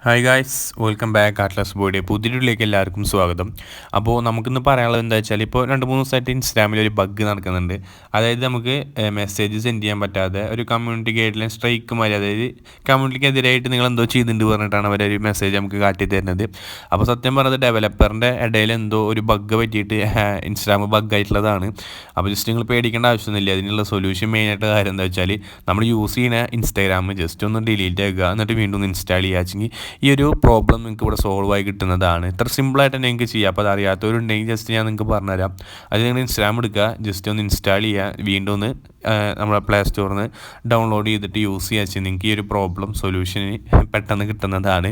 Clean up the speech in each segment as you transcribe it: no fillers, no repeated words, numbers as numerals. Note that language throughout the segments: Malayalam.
Hi guys, welcome back Atlas ബോയുടെ പുതിയൊരുലേക്ക് എല്ലാവർക്കും സ്വാഗതം. അപ്പോൾ നമുക്കിന്ന് പറയാനുള്ളത് എന്താ വെച്ചാൽ, ഇപ്പോൾ 2-3 ദിവസമായിട്ട് ഇൻസ്റ്റാഗ്രാമിൽ ഒരു ബഗ് നടക്കുന്നുണ്ട്. അതായത് നമുക്ക് മെസ്സേജ് സെൻഡ് ചെയ്യാൻ പറ്റാതെ ഒരു കമ്മ്യൂണിറ്റി ഗൈഡ് ലൈൻ സ്ട്രൈക്ക് മാതിരി, അതായത് കമ്മ്യൂണിറ്റിക്കെതിരായിട്ട് നിങ്ങൾ എന്തോ ചെയ്തിട്ടുണ്ട് പറഞ്ഞിട്ടാണ് അവരൊരു മെസ്സേജ് നമുക്ക് കാട്ടി തരുന്നത്. അപ്പോൾ സത്യം പറഞ്ഞത് ഡെവലപ്പറിൻ്റെ ഇടയിൽ എന്തോ ഒരു ബഗ് പറ്റിയിട്ട് ഇൻസ്റ്റാഗ്രാം ബഗ് ആയിട്ടുള്ളതാണ്. അപ്പോൾ ജസ്റ്റ് നിങ്ങൾ പേടിക്കേണ്ട ആവശ്യമൊന്നുമില്ല. അതിനുള്ള സൊല്യൂഷൻ മെയിനായിട്ട് കാര്യം എന്താ വെച്ചാൽ, നമ്മൾ യൂസ് ചെയ്യുന്ന ഇൻസ്റ്റാഗ്രാം ജസ്റ്റ് ഒന്ന് ഡിലീറ്റ് ആക്കുക, എന്നിട്ട് വീണ്ടും ഒന്ന് ഇൻസ്റ്റാൾ ചെയ്യുക. ഈ ഒരു പ്രോബ്ലം നിങ്ങൾക്ക് ഇവിടെ സോൾവ് ആയി കിട്ടുന്നതാണ്. ഇത്ര സിമ്പിളായിട്ട് തന്നെ നിങ്ങൾക്ക് ചെയ്യാം. അപ്പോൾ അത് അറിയാത്തവരുണ്ടെങ്കിൽ ജസ്റ്റ് ഞാൻ നിങ്ങൾക്ക് പറഞ്ഞുതരാം. അത് നിങ്ങൾ ഇൻസ്റ്റാഗ്രാം എടുക്കുക, ജസ്റ്റ് ഒന്ന് ഇൻസ്റ്റാൾ ചെയ്യുക, വീണ്ടും ഒന്ന് നമ്മുടെ പ്ലേ സ്റ്റോറിൽ നിന്ന് ഡൗൺലോഡ് ചെയ്തിട്ട് യൂസ് ചെയ്യുക. നിങ്ങൾക്ക് ഈ ഒരു പ്രോബ്ലം സൊല്യൂഷന് പെട്ടെന്ന് കിട്ടുന്നതാണ്.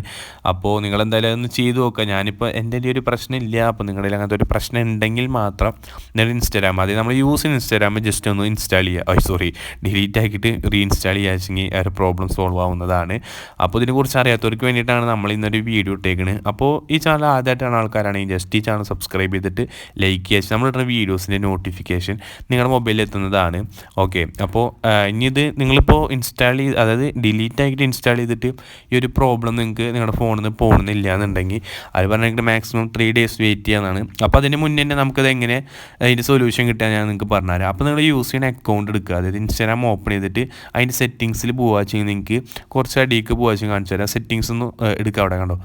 അപ്പോൾ നിങ്ങളെന്തായാലും അതൊന്ന് ചെയ്ത് നോക്കുക. ഞാനിപ്പോൾ എൻ്റെ ഒരു പ്രശ്നമില്ല. അപ്പോൾ നിങ്ങളുടെ അങ്ങനത്തെ ഒരു പ്രശ്നം ഉണ്ടെങ്കിൽ മാത്രം നിങ്ങൾ ഇൻസ്റ്റാഗ്രാം, അതായത് നമ്മൾ യൂസ് ചെയ്യുന്ന ഇൻസ്റ്റാഗ്രാം ജസ്റ്റ് ഒന്ന് ഇൻസ്റ്റാൾ ചെയ്യുക, ഡിലീറ്റ് ആക്കിയിട്ട് റീഇൻസ്റ്റാൾ ചെയ്യുക. ആ ഒരു പ്രോബ്ലം സോൾവ് ആവുന്നതാണ്. അപ്പോൾ ഇതിനെക്കുറിച്ച് അറിയാത്തവർക്ക് വേണ്ടിയിട്ടാണ് നമ്മൾ ഇന്നൊരു വീഡിയോ ഇട്ടേക്കുന്നത്. അപ്പോൾ ഈ ചാനൽ ആദ്യമായിട്ടാണ് ആൾക്കാരാണെങ്കിൽ ജസ്റ്റ് ഈ ചാനൽ സബ്സ്ക്രൈബ് ചെയ്തിട്ട് ലൈക്ക് ചെയ്യുക. നമ്മളിടുന്ന വീഡിയോസിൻ്റെ നോട്ടിഫിക്കേഷൻ നിങ്ങളുടെ മൊബൈലിൽ എത്തുന്നതാണ്. ഓക്കെ, അപ്പോൾ ഇനി ഇത് നിങ്ങളിപ്പോൾ ഇൻസ്റ്റാൾ ചെയ്ത്, അതായത് ഡിലീറ്റ് ആക്കിയിട്ട് ഇൻസ്റ്റാൾ ചെയ്തിട്ട് ഈ ഒരു പ്രോബ്ലം നിങ്ങൾക്ക് നിങ്ങളുടെ ഫോണിൽ നിന്ന് പോകുന്നില്ല എന്നുണ്ടെങ്കിൽ അത് പറഞ്ഞിട്ട് മാക്സിമം 3 days വെയിറ്റ് ചെയ്യാനാണ്. അപ്പോൾ അതിന് മുന്നേ തന്നെ നമുക്കത് എങ്ങനെ അതിൻ്റെ സൊല്യൂഷൻ കിട്ടാൻ ഞാൻ നിങ്ങൾക്ക് പറഞ്ഞുതരാം. അപ്പോൾ നിങ്ങൾ യൂസ് ചെയ്യുന്ന അക്കൗണ്ട് എടുക്കുക, അതായത് ഇൻസ്റ്റാഗ്രാം ഓപ്പൺ ചെയ്തിട്ട് അതിൻ്റെ സെറ്റിങ്സിൽ പോവുകയെങ്കിൽ നിങ്ങൾക്ക് കുറച്ച് അടിയിലേക്ക് പോവുകയെങ്കിൽ കാണിച്ചു തരാം. സെറ്റിങ്സ് ഒന്ന് എടുക്കുക, അവിടെ കണ്ടോ.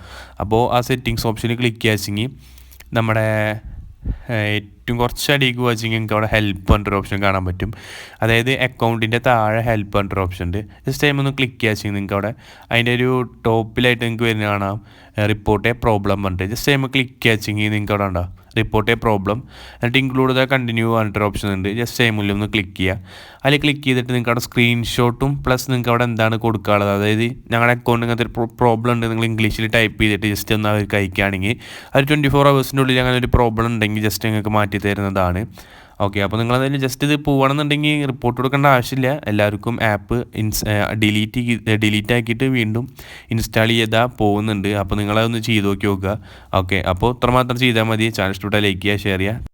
അപ്പോൾ ആ സെറ്റിങ്സ് ഓപ്ഷനിൽ ക്ലിക്ക് ചെയ്യുകയെങ്കിൽ നമ്മുടെ ഏറ്റവും കുറച്ച് അടിയിലേക്ക് പോവുകയെങ്കിൽ നിങ്ങൾക്ക് അവിടെ ഹെൽപ്പ് പറഞ്ഞൊരു ഓപ്ഷൻ കാണാൻ പറ്റും. അതായത് അക്കൗണ്ടിൻ്റെ താഴെ ഹെൽപ്പ് പറഞ്ഞൊരു ഓപ്ഷൻ ഉണ്ട്. ജസ്റ്റ് ടൈം ഒന്ന് ക്ലിക്ക് ചെയ്യുകയെങ്കിൽ നിങ്ങൾക്ക് അവിടെ അതിൻ്റെ ഒരു ടോപ്പിലായിട്ട് നിങ്ങൾക്ക് വരുന്ന കാണാം റിപ്പോർട്ട് എ പ്രോബ്ലം പറഞ്ഞിട്ട്. ജസ്റ്റ് ടൈം ക്ലിക്ക് ചെയ്യുകയെങ്കിൽ നിങ്ങൾക്ക് അവിടെ ഉണ്ടാവും റിപ്പോർട്ട് എ പ്രോബ്ലം, എന്നിട്ട് ഇൻക്ലൂഡ് ദ കണ്ടിന്യൂ പറഞ്ഞിട്ടൊരു ഓപ്ഷൻ ഉണ്ട്. ജസ്റ്റ് ടൈമിൽ ഒന്ന് ക്ലിക്ക് ചെയ്യുക. അതിൽ ക്ലിക്ക് ചെയ്തിട്ട് നിങ്ങൾക്ക് അവിടെ സ്ക്രീൻഷോട്ടും പ്ലസ് നിങ്ങൾക്ക് അവിടെ എന്താണ് കൊടുക്കാനുള്ളത്, അതായത് ഞങ്ങളുടെ അക്കൗണ്ട് ഇങ്ങനത്തെ ഒരു പ്രോബ്ലം ഉണ്ട് നിങ്ങൾ ഇംഗ്ലീഷിൽ ടൈപ്പ് ചെയ്തിട്ട് ജസ്റ്റ് ഒന്ന് അവർക്ക് അയക്കുകയാണെങ്കിൽ അത് 24 hours ഉള്ളിൽ അങ്ങനെ ഒരു പ്രോബ്ലം ഉണ്ടെങ്കിൽ ജസ്റ്റ് നിങ്ങൾക്ക് മാറ്റി തരുന്നതാണ്. ഓക്കെ, അപ്പോൾ നിങ്ങളതിൽ ജസ്റ്റ് ഇത് പോകണമെന്നുണ്ടെങ്കിൽ റിപ്പോർട്ട് കൊടുക്കേണ്ട ആവശ്യമില്ല. എല്ലാവർക്കും ആപ്പ് ഡിലീറ്റ് ആക്കിയിട്ട് വീണ്ടും ഇൻസ്റ്റാൾ ചെയ്താൽ പോകുന്നുണ്ട്. അപ്പോൾ നിങ്ങളതൊന്ന് ചെയ്ത് നോക്കുക. ഓക്കെ, അപ്പോൾ ഇത്രമാത്രം ചെയ്താൽ മതി. ചാനൽ ഇഷ്ടപ്പെട്ടാൽ ലൈക്ക് ചെയ്യുക, ഷെയർ ചെയ്യുക.